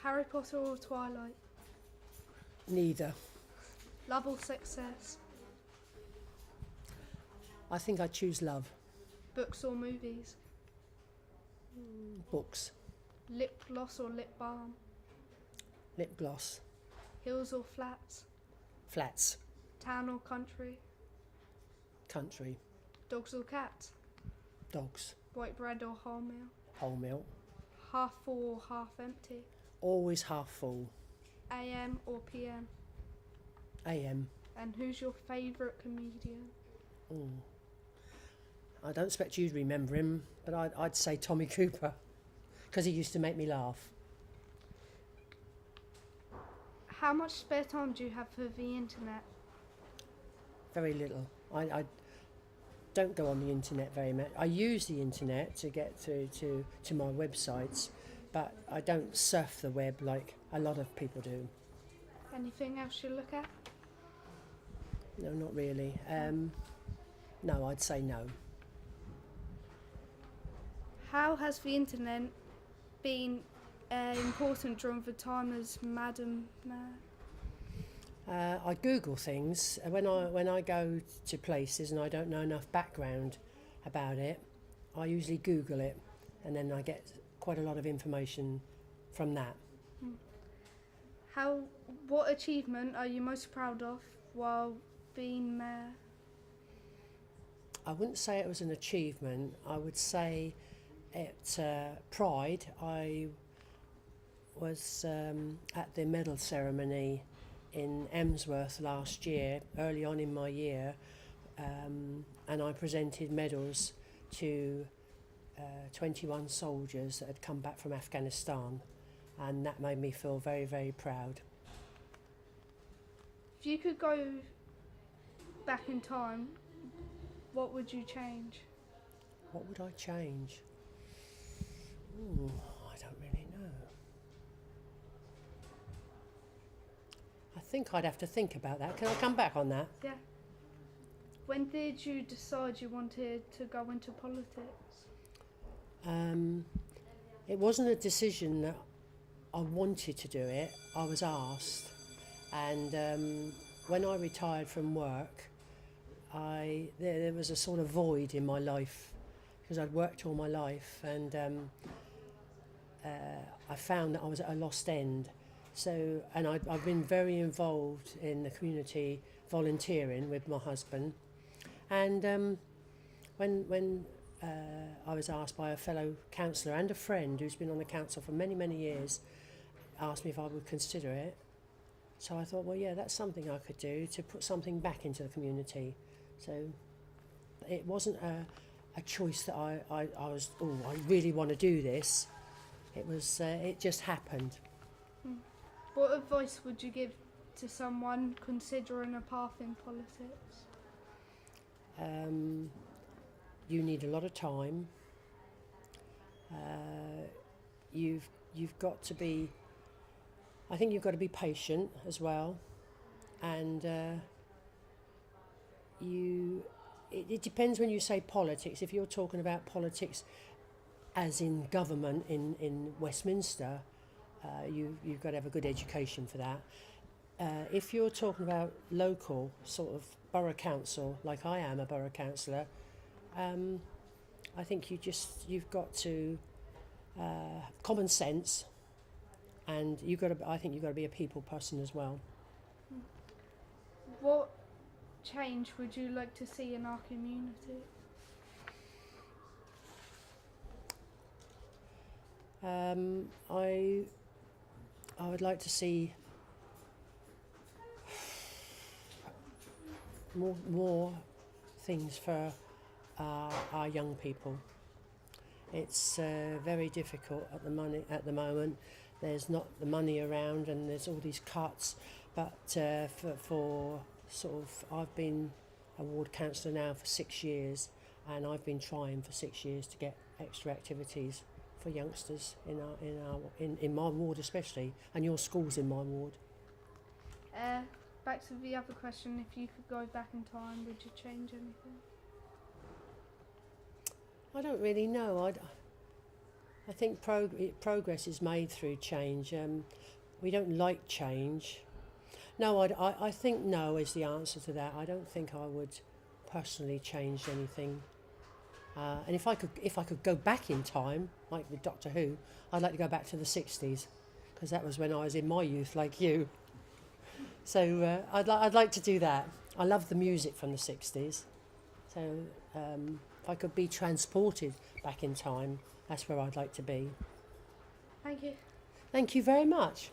Harry Potter or Twilight? Neither. Love or success? I think I choose love. Books or movies? Books. Lip gloss or lip balm? Lip gloss. Hills or flats? Flats. Town or country? Country. Dogs or cats? Dogs. White bread or wholemeal? Wholemeal. Half full or half empty? Always half full. AM or PM? AM. And who's your favourite comedian? I don't expect you to remember him, but I'd say Tommy Cooper, because he used to make me laugh. How much spare time do you have for the internet? Very little. I don't go on the internet very much. I use the internet to get to my websites, but I don't surf the web like a lot of people do. Anything else you look at? No, not really. No, I'd say no. How has the internet been important during the time as Madam Mayor? I Google things when I go to places and I don't know enough background about it. I usually Google it, and then I get quite a lot of information from that. What achievement are you most proud of while being mayor? I wouldn't say it was an achievement. I would say it pride. I was at the medal ceremony in Emsworth last year, early on in my year, and I presented medals to 21 soldiers that had come back from Afghanistan, and that made me feel very, very proud. If you could go back in time, what would you change? What would I change? I don't really know. I think I'd have to think about that. Can I come back on that? Yeah. When did you decide you wanted to go into politics? It wasn't a decision that I wanted to do it. I was asked, and when I retired from work, there was a sort of void in my life because I'd worked all my life, and I found that I was at a lost end. So, and I've been very involved in the community, volunteering with my husband. And when I was asked by a fellow councillor and a friend who's been on the council for many, many years, asked me if I would consider it. So I thought, well, yeah, that's something I could do to put something back into the community. So it wasn't a choice that I was, I really want to do this. It was, it just happened. What advice would you give to someone considering a path in politics? You need a lot of time. You've got to be, I think you've got to be patient as well, and it depends when you say politics. If you're talking about politics as in government in Westminster, you've got to have a good education for that. If you're talking about local sort of borough council, like I am a borough councillor, I think you've got to have common sense, and I think you've got to be a people person as well. What change would you like to see in our community? I would like to see more things for our young people. It's very difficult at the moment. There's not the money around, and there's all these cuts. But for sort of, I've been a ward councillor now for 6 years, and I've been trying for 6 years to get extra activities for youngsters in my ward especially, and your school's in my ward. Back to the other question, if you could go back in time, would you change anything? I don't really know. I think progress is made through change. We don't like change. No, I think no is the answer to that. I don't think I would personally change anything. And if I could go back in time, like with Doctor Who, I'd like to go back to the 60s, because that was when I was in my youth, like you. So I'd like to do that. I love the music from the 60s. So if I could be transported back in time, that's where I'd like to be. Thank you. Thank you very much.